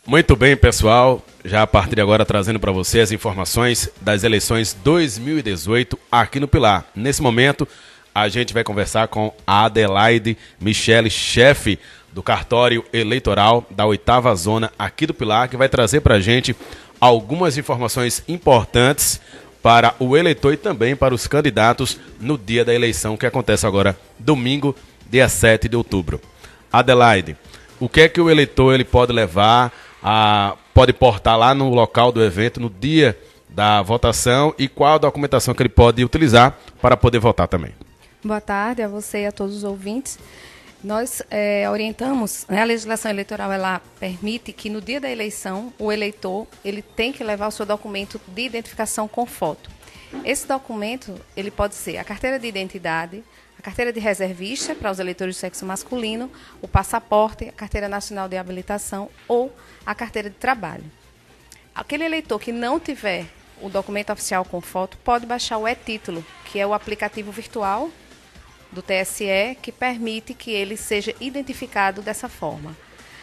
Muito bem, pessoal. Já a partir de agora trazendo para você as informações das eleições 2018 aqui no Pilar. Nesse momento, a gente vai conversar com a Adelaide Michele, chefe do cartório eleitoral da 8ª Zona aqui do Pilar, que vai trazer para a gente algumas informações importantes para o eleitor e também para os candidatos no dia da eleição, que acontece agora, domingo, dia 7 de outubro. Adelaide, o que é que o eleitor ele pode levar, pode portar lá no local do evento, no dia da votação, e qual a documentação que ele pode utilizar para poder votar também? Boa tarde a você e a todos os ouvintes. Nós orientamos, a legislação eleitoral ela permite que no dia da eleição o eleitor ele tem que levar o seu documento de identificação com foto. Esse documento ele pode ser a carteira de identidade, a carteira de reservista para os eleitores do sexo masculino, o passaporte, a carteira nacional de habilitação ou a carteira de trabalho. Aquele eleitor que não tiver o documento oficial com foto pode baixar o e-título, que é o aplicativo virtual do TSE, que permite que ele seja identificado dessa forma.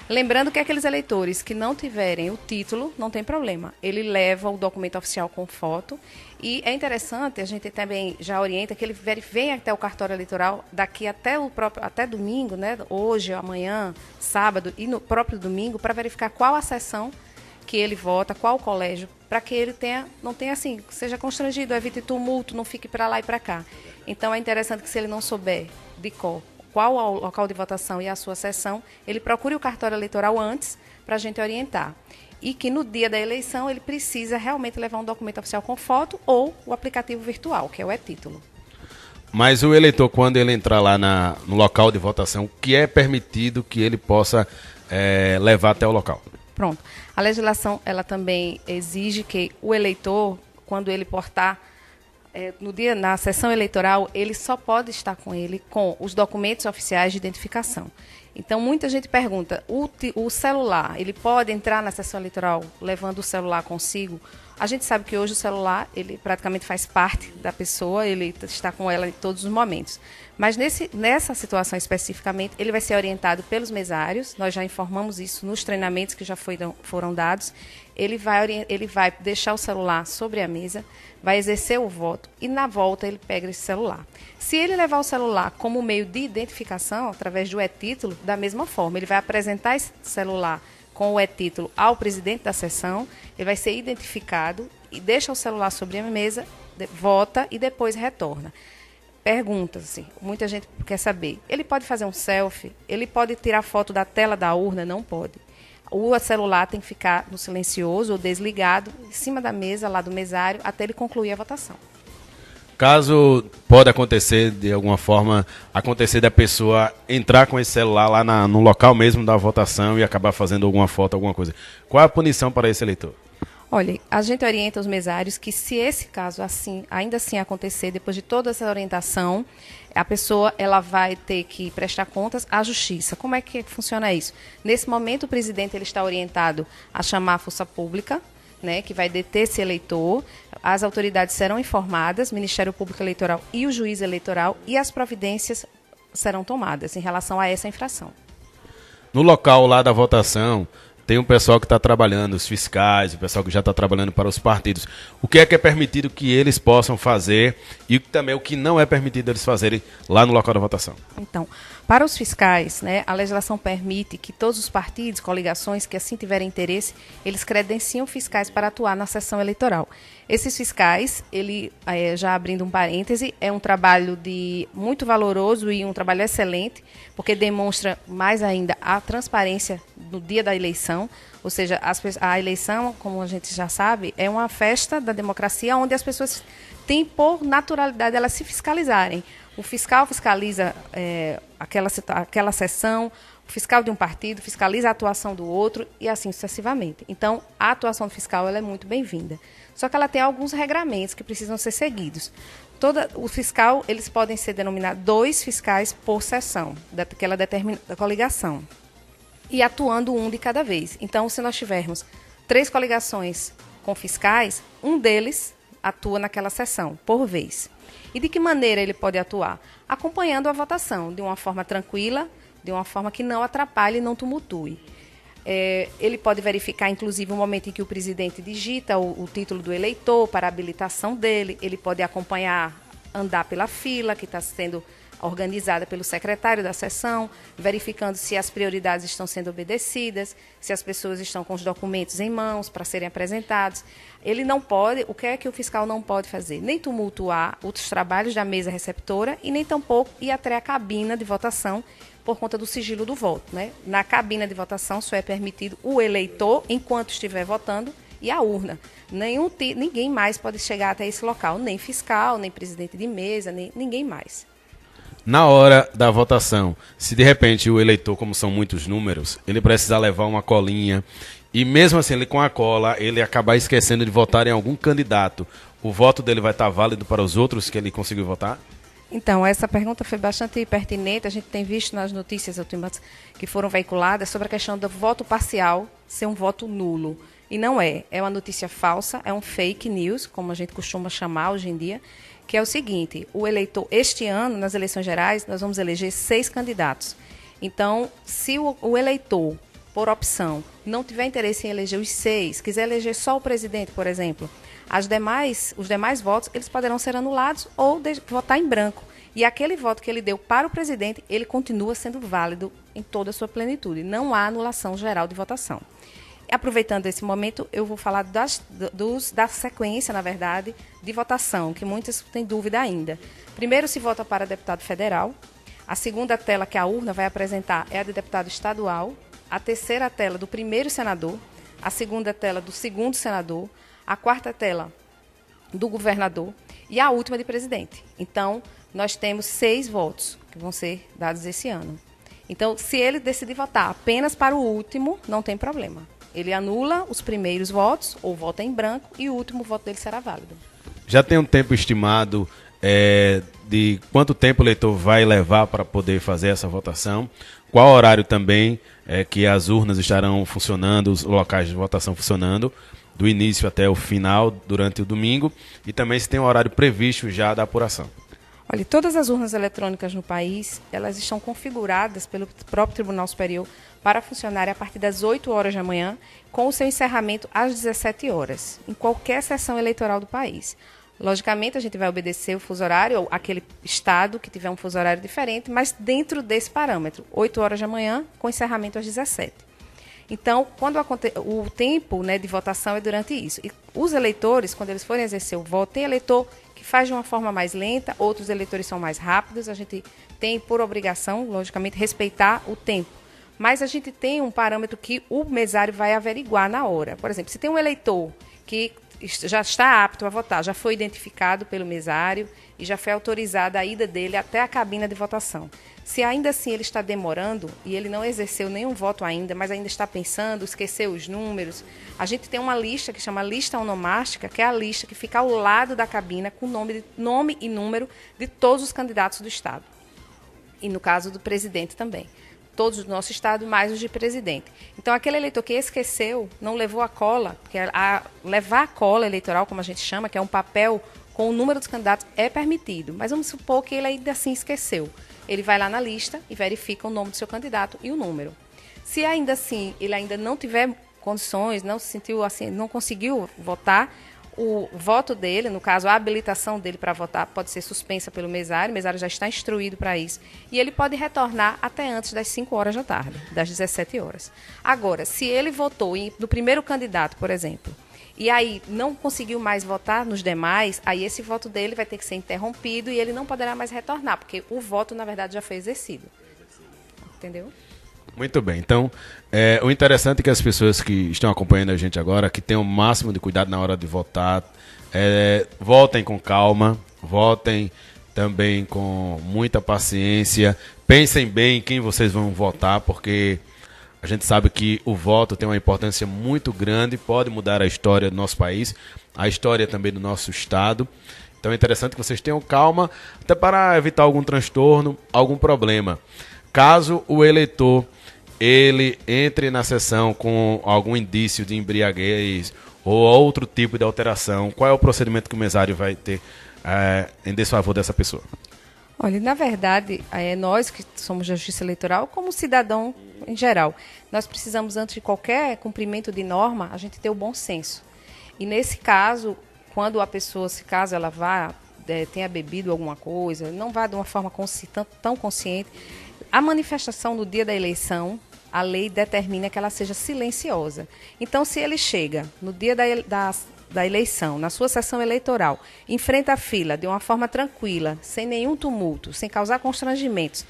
Lembrando que aqueles eleitores que não tiverem o título, não tem problema. Ele leva o documento oficial com foto e é interessante, a gente também já orienta que ele vem até o cartório eleitoral daqui até domingo, né? Hoje, amanhã, sábado e no próprio domingo, para verificar qual a sessão que ele vota, qual o colégio, para que ele não tenha assim, seja constrangido, evite tumulto, não fique para lá e para cá. Então é interessante que se ele não souber de cor qual o local de votação e a sua sessão, ele procure o cartório eleitoral antes para a gente orientar. E que no dia da eleição ele precisa realmente levar um documento oficial com foto ou o aplicativo virtual, que é o e-título. Mas o eleitor, quando ele entrar lá no local de votação, o que é permitido que ele possa levar até o local? Pronto. A legislação ela também exige que o eleitor, quando ele portar na sessão eleitoral, ele só pode estar com ele com os documentos oficiais de identificação. Então, muita gente pergunta, o celular, ele pode entrar na sessão eleitoral levando o celular consigo? A gente sabe que hoje o celular, ele praticamente faz parte da pessoa, ele está com ela em todos os momentos. Mas nessa situação especificamente, ele vai ser orientado pelos mesários, nós já informamos isso nos treinamentos que já foram dados. Ele vai deixar o celular sobre a mesa, vai exercer o voto e na volta ele pega esse celular. Se ele levar o celular como meio de identificação, através do e-título, da mesma forma, ele vai apresentar esse celular com o e-título ao presidente da sessão, ele vai ser identificado e deixa o celular sobre a mesa, vota e depois retorna. Perguntas, assim, muita gente quer saber. Ele pode fazer um selfie? Ele pode tirar foto da tela da urna? Não pode. O celular tem que ficar no silencioso ou desligado, em cima da mesa, lá do mesário, até ele concluir a votação. Caso pode acontecer, de alguma forma, acontecer da pessoa entrar com esse celular lá no local mesmo da votação e acabar fazendo alguma foto, alguma coisa. Qual é a punição para esse eleitor? Olha, a gente orienta os mesários que se esse caso ainda assim acontecer, depois de toda essa orientação, a pessoa ela vai ter que prestar contas à justiça. Como é que funciona isso? Nesse momento, o presidente ele está orientado a chamar a força pública, né, que vai deter esse eleitor. As autoridades serão informadas, Ministério Público Eleitoral e o juiz eleitoral, e as providências serão tomadas em relação a essa infração. No local lá da votação, tem um pessoal que está trabalhando, os fiscais, o pessoal que já está trabalhando para os partidos. O que é permitido que eles possam fazer e também o que não é permitido eles fazerem lá no local da votação? Então, para os fiscais, né, a legislação permite que todos os partidos, coligações que assim tiverem interesse, eles credenciam fiscais para atuar na sessão eleitoral. Esses fiscais, já abrindo um parêntese, é um trabalho muito valoroso e um trabalho excelente, porque demonstra mais ainda a transparência no dia da eleição, ou seja, a eleição, como a gente já sabe, é uma festa da democracia onde as pessoas têm por naturalidade elas se fiscalizarem. O fiscal fiscaliza aquela sessão, o fiscal de um partido fiscaliza a atuação do outro e assim sucessivamente. Então, a atuação do fiscal ela é muito bem-vinda. Só que ela tem alguns regramentos que precisam ser seguidos. O fiscal, eles podem ser denominados 2 fiscais por sessão, daquela da coligação, e atuando um de cada vez. Então, se nós tivermos 3 coligações com fiscais, um deles atua naquela sessão, por vez. E de que maneira ele pode atuar? Acompanhando a votação, de uma forma tranquila, de uma forma que não atrapalhe e não tumultue. Ele pode verificar, inclusive, o momento em que o presidente digita o título do eleitor para a habilitação dele. Ele pode acompanhar, andar pela fila que está sendo organizada pelo secretário da sessão, verificando se as prioridades estão sendo obedecidas, se as pessoas estão com os documentos em mãos para serem apresentados. Ele não pode, o que é que o fiscal não pode fazer? Nem tumultuar os trabalhos da mesa receptora e nem tampouco ir até a cabina de votação por conta do sigilo do voto, né? Na cabina de votação só é permitido o eleitor enquanto estiver votando e a urna. Ninguém mais pode chegar até esse local, nem fiscal, nem presidente de mesa, nem ninguém mais. Na hora da votação, se de repente o eleitor, como são muitos números, ele precisar levar uma colinha e mesmo assim ele com a cola, ele acabar esquecendo de votar em algum candidato, o voto dele vai estar válido para os outros que ele conseguiu votar? Então, essa pergunta foi bastante pertinente. A gente tem visto nas notícias últimas que foram veiculadas sobre a questão do voto parcial ser um voto nulo. E não é. É uma notícia falsa, é um fake news, como a gente costuma chamar hoje em dia, que é o seguinte: o eleitor, este ano, nas eleições gerais, nós vamos eleger 6 candidatos. Então, se o eleitor, por opção, não tiver interesse em eleger os 6, quiser eleger só o presidente, por exemplo, os demais votos, eles poderão ser anulados ou votar em branco. E aquele voto que ele deu para o presidente, ele continua sendo válido em toda a sua plenitude. Não há anulação geral de votação. Aproveitando esse momento, eu vou falar da sequência, na verdade, de votação, que muitas têm dúvida ainda. Primeiro se vota para deputado federal. A segunda tela que a urna vai apresentar é a de deputado estadual. A terceira tela do primeiro senador. A segunda tela do segundo senador. A quarta tela do governador. E a última de presidente. Então, nós temos 6 votos que vão ser dados esse ano. Então, se ele decidir votar apenas para o último, não tem problema. Ele anula os primeiros votos, ou vota em branco, e o último voto dele será válido. Já tem um tempo estimado de quanto tempo o eleitor vai levar para poder fazer essa votação? Qual horário também que as urnas estarão funcionando, os locais de votação funcionando, do início até o final, durante o domingo? E também se tem um horário previsto já da apuração. Olha, todas as urnas eletrônicas no país, elas estão configuradas pelo próprio Tribunal Superior para funcionarem a partir das 8 horas da manhã, com o seu encerramento às 17 horas, em qualquer sessão eleitoral do país. Logicamente, a gente vai obedecer o fuso horário, ou aquele estado que tiver um fuso horário diferente, mas dentro desse parâmetro, 8 horas da manhã, com encerramento às 17. Então, o tempo, né, de votação é durante isso. E os eleitores, quando eles forem exercer o voto, tem eleitor que faz de uma forma mais lenta, outros eleitores são mais rápidos. A gente tem por obrigação, logicamente, respeitar o tempo. Mas a gente tem um parâmetro que o mesário vai averiguar na hora. Por exemplo, se tem um eleitor que já está apto a votar, já foi identificado pelo mesário e já foi autorizada a ida dele até a cabina de votação. Se ainda assim ele está demorando e ele não exerceu nenhum voto ainda, mas ainda está pensando, esqueceu os números, a gente tem uma lista que chama lista onomástica, que é a lista que fica ao lado da cabina com nome e número de todos os candidatos do Estado. E no caso do presidente também. Todos do nosso Estado, mais os de presidente. Então, aquele eleitor que esqueceu, não levou a cola, porque levar a cola eleitoral, como a gente chama, que é um papel com o número dos candidatos, é permitido. Mas vamos supor que ele ainda assim esqueceu. Ele vai lá na lista e verifica o nome do seu candidato e o número. Se ainda assim ele ainda não tiver condições, não se sentiu assim, não conseguiu votar, o voto dele, no caso, a habilitação dele para votar pode ser suspensa pelo mesário, o mesário já está instruído para isso, e ele pode retornar até antes das 5 horas da tarde, das 17 horas. Agora, se ele votou no primeiro candidato, por exemplo, e aí não conseguiu mais votar nos demais, aí esse voto dele vai ter que ser interrompido e ele não poderá mais retornar, porque o voto, na verdade, já foi exercido. Entendeu? Muito bem, então o interessante é que as pessoas que estão acompanhando a gente agora, que tenham o máximo de cuidado na hora de votar, votem com calma, votem também com muita paciência, pensem bem em quem vocês vão votar, porque a gente sabe que o voto tem uma importância muito grande, pode mudar a história do nosso país, a história também do nosso estado. Então é interessante que vocês tenham calma, até para evitar algum transtorno, algum problema. Caso o eleitor ele entre na sessão com algum indício de embriaguez ou outro tipo de alteração, qual é o procedimento que o mesário vai ter em desfavor dessa pessoa? Olha, na verdade, nós que somos da Justiça Eleitoral, como cidadão em geral, nós precisamos, antes de qualquer cumprimento de norma, a gente ter o bom senso. E nesse caso, quando a pessoa, se caso ela vá, tenha bebido alguma coisa, não vá de uma forma tão consciente, a manifestação no dia da eleição, a lei determina que ela seja silenciosa. Então, se ele chega no dia da eleição, na sua sessão eleitoral, enfrenta a fila de uma forma tranquila, sem nenhum tumulto, sem causar constrangimentos,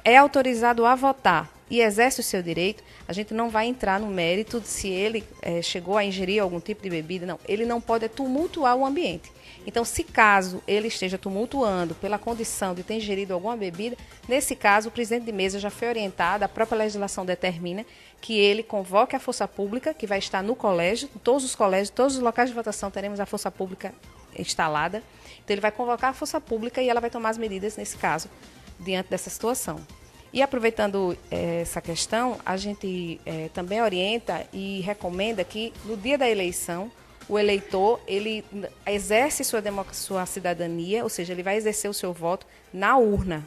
é autorizado a votar e exerce o seu direito, a gente não vai entrar no mérito de se ele chegou a ingerir algum tipo de bebida, não. Ele não pode tumultuar o ambiente. Então, se caso ele esteja tumultuando pela condição de ter ingerido alguma bebida, nesse caso, o presidente de mesa já foi orientado, a própria legislação determina que ele convoque a força pública, que vai estar no colégio, em todos os colégios, todos os locais de votação teremos a força pública instalada. Então, ele vai convocar a força pública e ela vai tomar as medidas, nesse caso, diante dessa situação. E aproveitando essa questão, a gente também orienta e recomenda que no dia da eleição, o eleitor ele exerce sua cidadania, ou seja, ele vai exercer o seu voto na urna.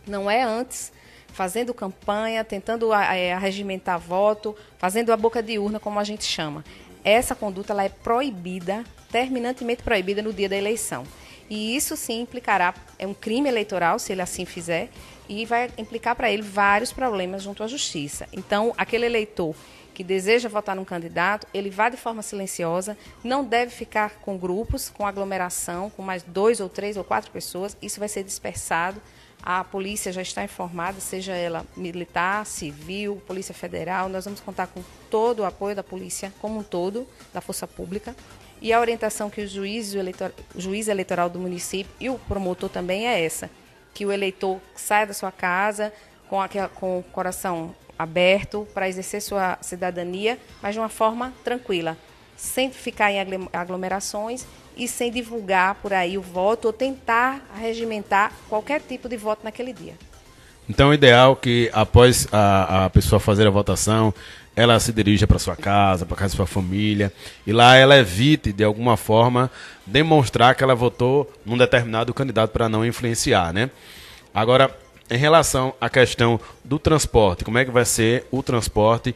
Não é antes, fazendo campanha, tentando arregimentar voto, fazendo a boca de urna, como a gente chama. Essa conduta ela é proibida, terminantemente proibida no dia da eleição. E isso sim implicará, é um crime eleitoral, se ele assim fizer, e vai implicar para ele vários problemas junto à justiça. Então, aquele eleitor que deseja votar num candidato, ele vai de forma silenciosa, não deve ficar com grupos, com aglomeração, com mais 2 ou 3 ou 4 pessoas, isso vai ser dispersado. A polícia já está informada, seja ela militar, civil, polícia federal, nós vamos contar com todo o apoio da polícia como um todo, da força pública. E a orientação que o juiz eleitoral do município e o promotor também é essa, que o eleitor saia da sua casa com o coração aberto para exercer sua cidadania, mas de uma forma tranquila, sem ficar em aglomerações e sem divulgar por aí o voto ou tentar regimentar qualquer tipo de voto naquele dia. Então, o ideal é que após a pessoa fazer a votação, ela se dirija para sua casa, para casa da sua família, e lá ela evite, de alguma forma, demonstrar que ela votou num determinado candidato para não influenciar, né? Agora, em relação à questão do transporte, como é que vai ser o transporte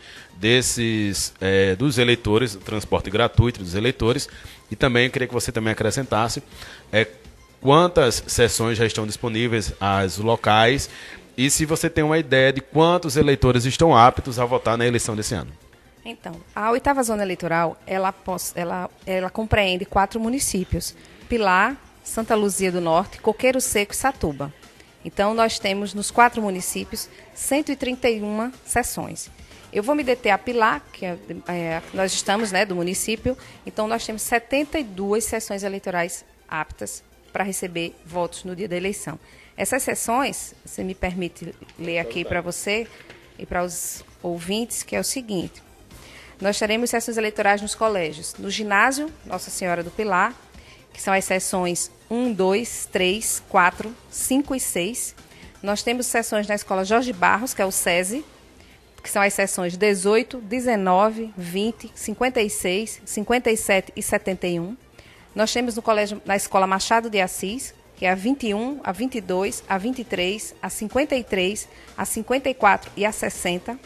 dos eleitores, o transporte gratuito dos eleitores, e também eu queria que você também acrescentasse quantas sessões já estão disponíveis, as locais, e se você tem uma ideia de quantos eleitores estão aptos a votar na eleição desse ano. Então, a 8ª Zona Eleitoral, ela compreende 4 municípios: Pilar, Santa Luzia do Norte, Coqueiro Seco e Satuba. Então, nós temos nos 4 municípios 131 sessões. Eu vou me deter a Pilar, que nós estamos do município, então nós temos 72 sessões eleitorais aptas para receber votos no dia da eleição. Essas sessões, você me permite ler aqui para você e para os ouvintes, que é o seguinte: nós teremos sessões eleitorais nos colégios, no ginásio Nossa Senhora do Pilar, que são as sessões 1, 2, 3, 4, 5 e 6. Nós temos sessões na Escola Jorge Barros, que é o SESI, que são as sessões 18, 19, 20, 56, 57 e 71. Nós temos na Escola Machado de Assis, que é a 21, a 22, a 23, a 53, a 54 e a 60.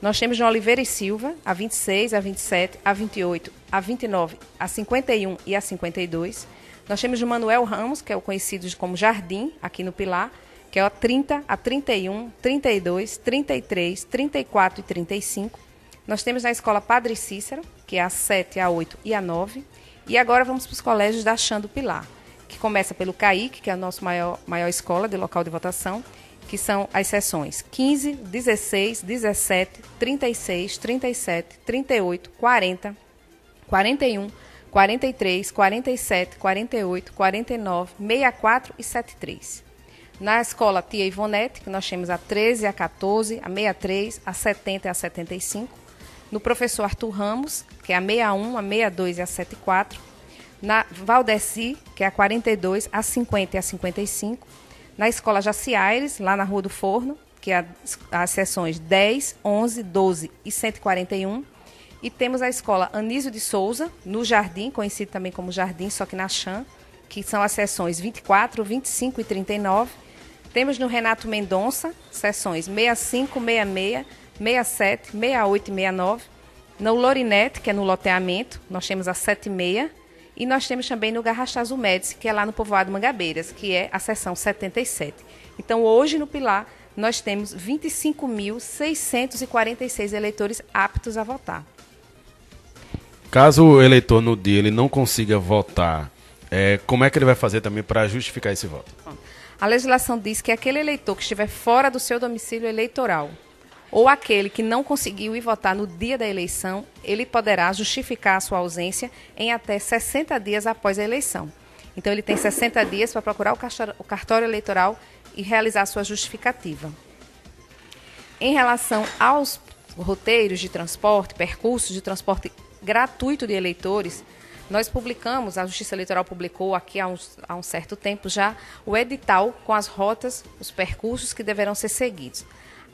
Nós temos na Oliveira e Silva, a 26, a 27, a 28, a 29, a 51 e a 52. Nós temos o Manuel Ramos, que é o conhecido como Jardim, aqui no Pilar, que é a 30, a 31, 32, 33, 34 e 35. Nós temos na Escola Padre Cícero, que é a 7, a 8 e a 9. E agora vamos para os colégios da Chã do Pilar, que começa pelo CAIC, que é a nossa maior escola de local de votação, que são as sessões 15, 16, 17, 36, 37, 38, 40, 41, 43, 47, 48, 49, 64 e 73. Na escola Tia Ivonete, que nós temos a 13, a 14, a 63, a 70 e a 75. No professor Arthur Ramos, que é a 61, a 62 e a 74. Na Valdeci, que é a 42, a 50 e a 55. Na escola Jaci Aires, lá na Rua do Forno, que é as sessões 10, 11, 12 e 141. E temos a escola Anísio de Souza, no Jardim, conhecido também como Jardim, só que na Chã, que são as sessões 24, 25 e 39. Temos no Renato Mendonça, seções 65, 66, 67, 68 e 69. No Lorinete, que é no loteamento, nós temos a 76. E nós temos também no Garrastazu Médici, que é lá no povoado Mangabeiras, que é a seção 77. Então, hoje no Pilar, nós temos 25.646 eleitores aptos a votar. Caso o eleitor no dia ele não consiga votar, como é que ele vai fazer também para justificar esse voto? A legislação diz que aquele eleitor que estiver fora do seu domicílio eleitoral ou aquele que não conseguiu ir votar no dia da eleição, ele poderá justificar a sua ausência em até 60 dias após a eleição. Então, ele tem 60 dias para procurar o cartório eleitoral e realizar a sua justificativa. Em relação aos roteiros de transporte, percursos de transporte gratuito de eleitores, nós publicamos, a Justiça Eleitoral publicou aqui há um certo tempo já, o edital com as rotas, os percursos que deverão ser seguidos.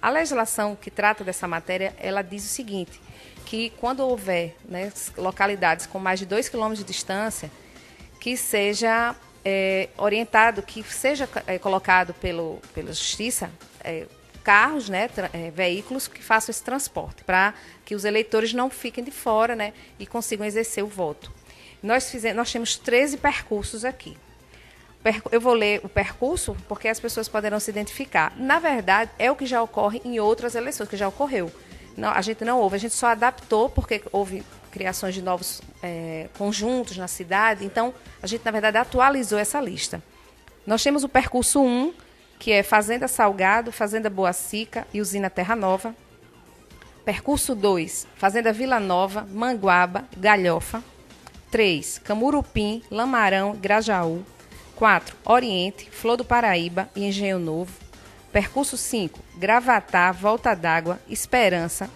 A legislação que trata dessa matéria, ela diz o seguinte, que quando houver, né, localidades com mais de 2 km de distância, que seja orientado, que seja colocado pela Justiça carros, né, veículos que façam esse transporte, para que os eleitores não fiquem de fora, né, e consigam exercer o voto. Nós temos 13 percursos aqui. Eu vou ler o percurso porque as pessoas poderão se identificar. Na verdade, é o que já ocorre em outras eleições, que já ocorreu. Não, a gente não houve, a gente só adaptou porque houve criações de novos conjuntos na cidade. Então, a gente, na verdade, atualizou essa lista. Nós temos o percurso 1, que é Fazenda Salgado, Fazenda Boacica e Usina Terra Nova. Percurso 2, Fazenda Vila Nova, Manguaba, Galhofa. 3, Camurupim, Lamarão, Grajaú. 4, Oriente, Flor do Paraíba e Engenho Novo. Percurso 5, Gravatá, Volta d'Água, Esperança,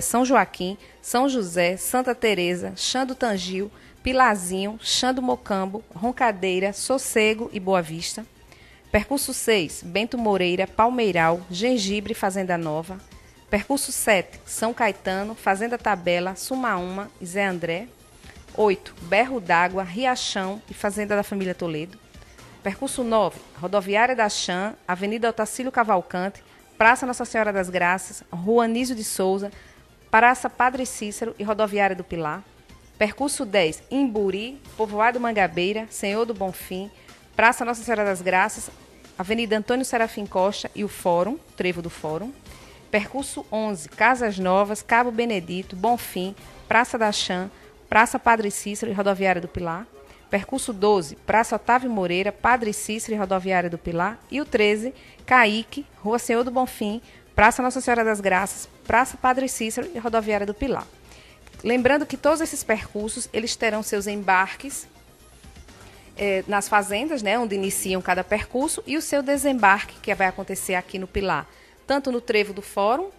São Joaquim, São José, Santa Teresa, Chã do Tangil, Pilazinho, Chã do Mocambo, Roncadeira, Sossego e Boa Vista. Percurso 6, Bento Moreira, Palmeiral, Gengibre, Fazenda Nova. Percurso 7, São Caetano, Fazenda Tabela, Sumaúma e Zé André. 8, Berro d'Água, Riachão e Fazenda da Família Toledo. Percurso 9, Rodoviária da Chã, Avenida Otacílio Cavalcante, Praça Nossa Senhora das Graças, Rua Anísio de Souza, Praça Padre Cícero e Rodoviária do Pilar. Percurso 10, Imburi, Povoado Mangabeira, Senhor do Bonfim, Praça Nossa Senhora das Graças, Avenida Antônio Serafim Costa e o Fórum, Trevo do Fórum. Percurso 11, Casas Novas, Cabo Benedito, Bonfim, Praça da Chã, Praça Padre Cícero e Rodoviária do Pilar. Percurso 12, Praça Otávio Moreira, Padre Cícero e Rodoviária do Pilar. E o 13, Caíque, Rua Senhor do Bonfim, Praça Nossa Senhora das Graças, Praça Padre Cícero e Rodoviária do Pilar. Lembrando que todos esses percursos, eles terão seus embarques nas fazendas, né, onde iniciam cada percurso, e o seu desembarque, que vai acontecer aqui no Pilar, tanto no Trevo do Fórum,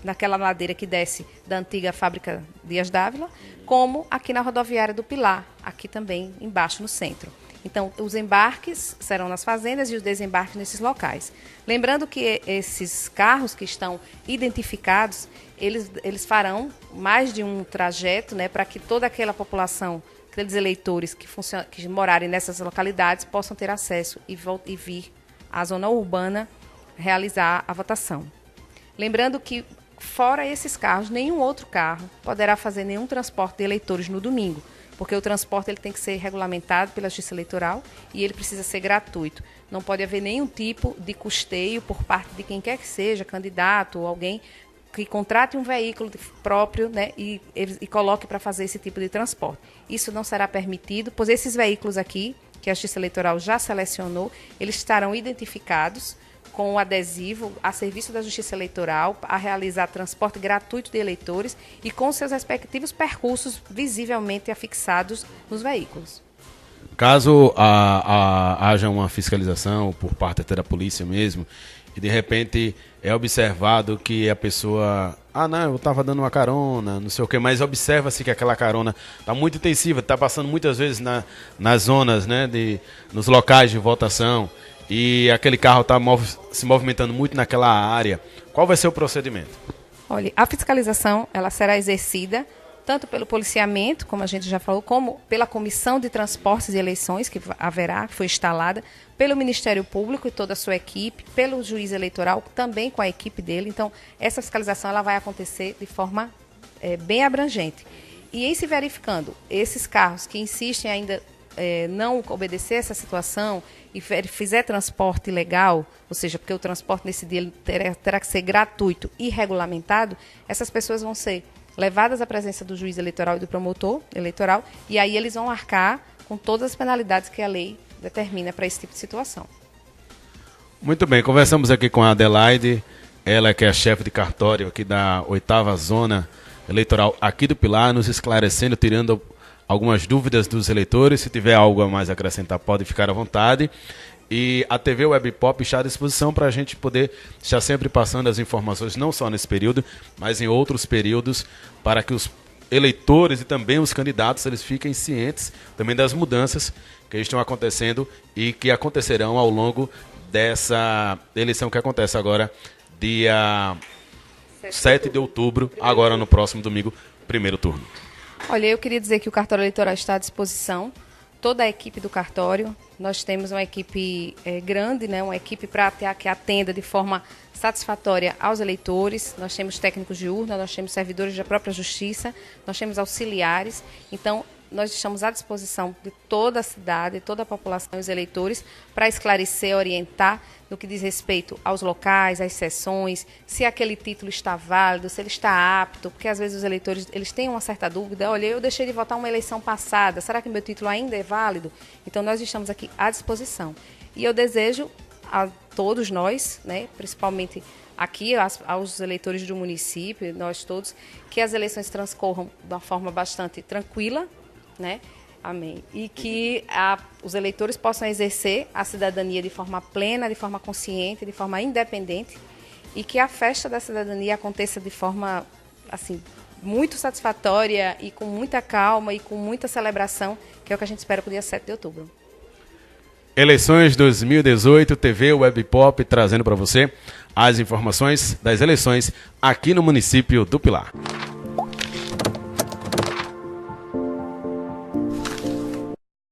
naquela ladeira que desce da antiga fábrica Dias Dávila, como aqui na rodoviária do Pilar, aqui também embaixo no centro. Então, os embarques serão nas fazendas e os desembarques nesses locais. Lembrando que esses carros que estão identificados, eles farão mais de um trajeto, né, para que toda aquela população, aqueles eleitores que morarem nessas localidades possam ter acesso e vir à zona urbana realizar a votação. Lembrando que, fora esses carros, nenhum outro carro poderá fazer nenhum transporte de eleitores no domingo, porque o transporte ele tem que ser regulamentado pela Justiça Eleitoral e ele precisa ser gratuito. Não pode haver nenhum tipo de custeio por parte de quem quer que seja, candidato ou alguém que contrate um veículo próprio, né, e coloque para fazer esse tipo de transporte. Isso não será permitido, pois esses veículos aqui, que a Justiça Eleitoral já selecionou, eles estarão identificados com o adesivo a serviço da Justiça Eleitoral a realizar transporte gratuito de eleitores e com seus respectivos percursos visivelmente afixados nos veículos. Caso haja uma fiscalização por parte até da polícia mesmo, e de repente é observado que a pessoa, não, eu estava dando uma carona, não sei o que, mas observa-se que aquela carona está muito intensiva, está passando muitas vezes nas zonas, né, nos locais de votação, e aquele carro está se movimentando muito naquela área. Qual vai ser o procedimento? Olha, a fiscalização ela será exercida tanto pelo policiamento, como a gente já falou, como pela Comissão de Transportes e Eleições, que haverá, que foi instalada, pelo Ministério Público e toda a sua equipe, pelo juiz eleitoral, também com a equipe dele. Então, essa fiscalização ela vai acontecer de forma bem abrangente. E em se verificando esses carros que insistem ainda não obedecer essa situação e fizer transporte ilegal, ou seja, porque o transporte nesse dia ele terá que ser gratuito e regulamentado, essas pessoas vão ser levadas à presença do juiz eleitoral e do promotor eleitoral, e aí eles vão arcar com todas as penalidades que a lei determina para esse tipo de situação. Muito bem, conversamos aqui com a Adelaide, ela que é a chefe de cartório aqui da 8ª Zona Eleitoral aqui do Pilar, nos esclarecendo, tirando algumas dúvidas dos eleitores. Se tiver algo a mais a acrescentar, pode ficar à vontade. E a TV Web Pop está à disposição para a gente poder estar sempre passando as informações, não só nesse período, mas em outros períodos, para que os eleitores e também os candidatos eles fiquem cientes também das mudanças que estão acontecendo e que acontecerão ao longo dessa eleição que acontece agora, dia 7 de outubro, agora no próximo domingo, primeiro turno. Olha, eu queria dizer que o cartório eleitoral está à disposição, toda a equipe do cartório. Nós temos uma equipe grande, né, uma equipe que atenda de forma satisfatória aos eleitores. Nós temos técnicos de urna, nós temos servidores da própria Justiça, nós temos auxiliares. Então, nós estamos à disposição de toda a cidade, toda a população e os eleitores para esclarecer, orientar no que diz respeito aos locais, às sessões, se aquele título está válido, se ele está apto, porque às vezes os eleitores eles têm uma certa dúvida. Olha, eu deixei de votar uma eleição passada, será que meu título ainda é válido? Então nós estamos aqui à disposição. E eu desejo a todos nós, né, principalmente aqui aos eleitores do município, nós todos, que as eleições transcorram de uma forma bastante tranquila, né? Amém. E que os eleitores possam exercer a cidadania de forma plena, de forma consciente, de forma independente, e que a festa da cidadania aconteça de forma assim muito satisfatória e com muita calma e com muita celebração, que é o que a gente espera para o dia 7 de outubro. Eleições 2018, TV Web Pop trazendo para você as informações das eleições aqui no município do Pilar.